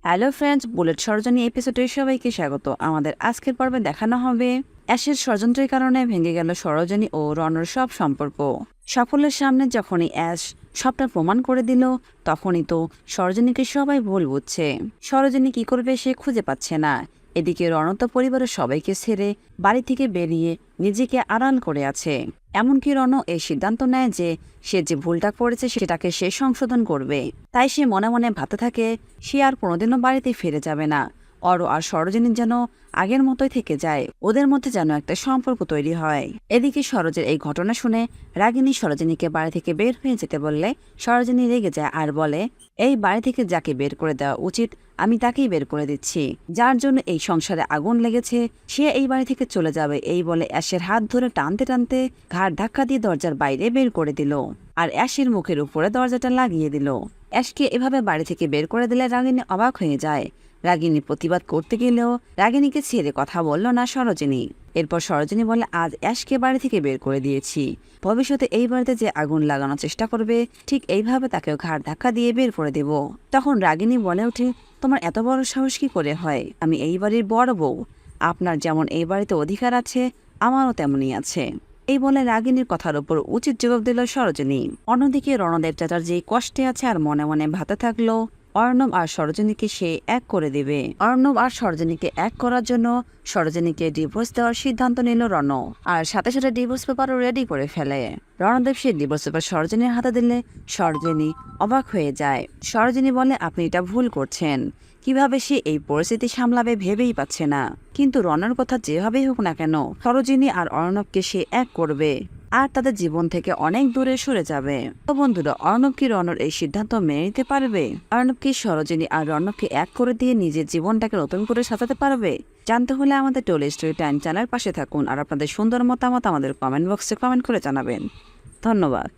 Hello friends, bullet ষড়যন্ত্র এপিসোডে সবাইকে স্বাগত। আমাদের আজকের পর্বে দেখানো হবে অ্যাশের ষড়যন্ত্রের কারণে ভেঙে গেল সরোজিনী ও রণর সব সম্পর্ক। সাফল্যের সামনে যখনই অ্যাশ সবটা প্রমাণ করে দিল, তখনই তো সরোজিনীকে সবাই ভুল বুঝছে। সরোজিনী কি করবে সে খুঁজে পাচ্ছে না। এদিকে রণ তো পরিবারের সবাইকে ছেড়ে বাড়ি থেকে বেরিয়ে নিজেকে আড়াল করে আছে। এমনকি রণ এই সিদ্ধান্ত নেয় যে সে যে ভুলটা করেছে সেটাকে সে সংশোধন করবে। তাই সে মনে মনে ভাবতে থাকে সে আর কোনোদিনও বাড়িতে ফিরে যাবে না। অরো আর সরোজিনী যেন আগের মতোই থেকে যায়, ওদের মধ্যে যেন একটা সম্পর্ক তৈরি হয়। এদিকে সরোজের এই ঘটনা শুনে রাগিনী সরোজিনীকে বাড়ি থেকে বের হয়ে যেতে বললে সরোজিনী রেগে যায় আর বলে, এই বাড়ি থেকে যাকে বের করে দেওয়া উচিত আমি তাকেই বের করে দিচ্ছি। যার জন্য এই সংসারে আগুন লেগেছে সে এই বাড়ি থেকে চলে যাবে। এই বলে অ্যাশের হাত ধরে টানতে টানতে ঘাড় ধাক্কা দিয়ে দরজার বাইরে বের করে দিল আর অ্যাশের মুখের উপরে দরজাটা লাগিয়ে দিল। অ্যাশকে এভাবে বাড়ি থেকে বের করে দিলে রাগিনী অবাক হয়ে যায়। রাগিনী প্রতিবাদ করতে গেলেও রাগিনীকে ছেড়ে কথা বলল না সরোজিনী। এরপর সরোজিনী বলে, আজ অ্যাশকে বাড়ি থেকে বের করে দিয়েছি, ভবিষ্যতে এই বাড়িতে যে আগুন লাগানোর চেষ্টা করবে ঠিক এইভাবে তাকেও ঘাড় ধাক্কা দিয়ে বের করে দেব। তখন রাগিনী বলে ওঠে, তোমার এত বড় সাহস কি করে হয়? আমি এই বাড়ির বড় বউ, আপনার যেমন এই বাড়িতে অধিকার আছে আমারও তেমনই আছে। এই বলে রাগিনীর কথার উপর উচিত জবাব দিল সরোজিনী। অন্যদিকে রণদেব চাচার যে কষ্টে আছে আর মনে মনে ভাতে থাকলো অর্ণব আর সরোজিনীকে সে এক করে দেবে। অর্ণব আর সরোজিনীকে এক করার জন্য সরোজিনীকে ডিভোর্স দেওয়ার সিদ্ধান্ত নিল রণ, আর সাথে সাথে ডিভোর্স পেপারও রেডি করে ফেলে। রণদেব সে ডিভোর্স পেপার সরোজিনীর হাতে দিলে সরোজিনী অবাক হয়ে যায়। সরোজিনী বলে, আপনি এটা ভুল করছেন। কিভাবে সে এই পরিস্থিতি সামলাবে ভেবেই পাচ্ছে না। কিন্তু রণের কথা যেভাবেই হোক না কেন সরোজিনী আর অর্ণবকে সে এক করবে আর তাদের জীবন থেকে অনেক দূরে সরে যাবে। তো বন্ধুরা, অর্ণব কি রণর এই সিদ্ধান্ত মেনে নিতে পারবে? অর্ণব কি সরোজিনী আর রণকে এক করে দিয়ে নিজের জীবনটাকে নতুন করে সাজাতে পারবে? জানতে হলে আমাদের টোলি স্টোরি টাইম চ্যানেল পাশে থাকুন আর আপনাদের সুন্দর মতামত আমাদের কমেন্ট বক্সে কমেন্ট করে জানাবেন। ধন্যবাদ।